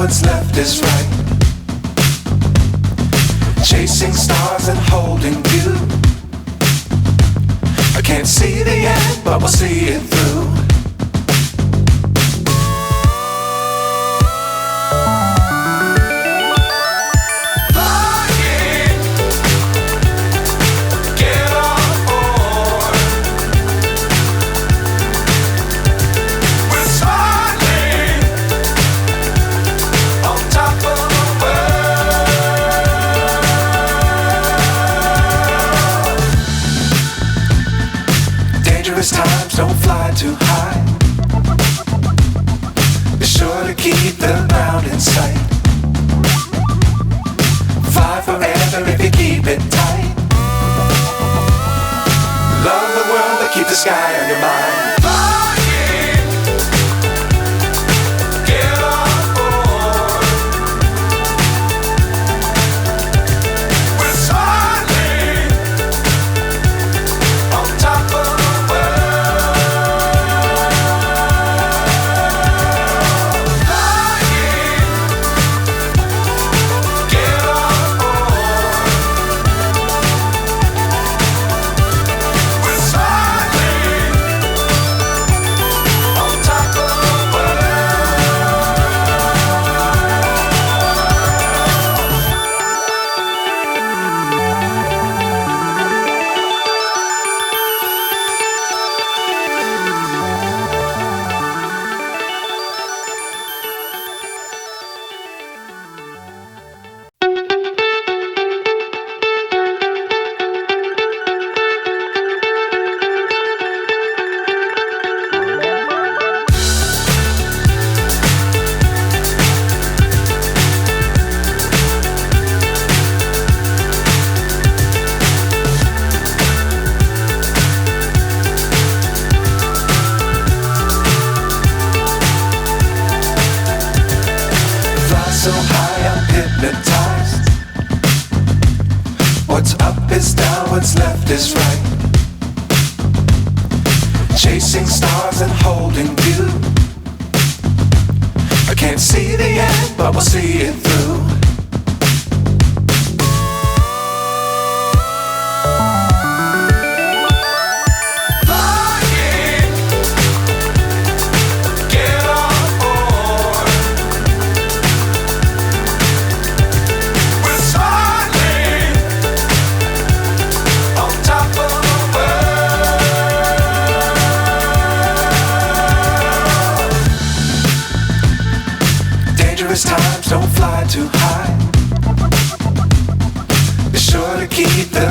what's left is right. Chasing stars and holding you. I can't see the end, but we'll see it through. Times don't fly too high. Be sure to keep the ground in sight. Fly forever if you keep it tight. Love the world but keep the sky on your mind. So high I'm hypnotized. What's up is down, what's left is right. Chasing stars and holding you. I can't see the end, but we'll see it through. Times don't fly too high. Be sure to keep the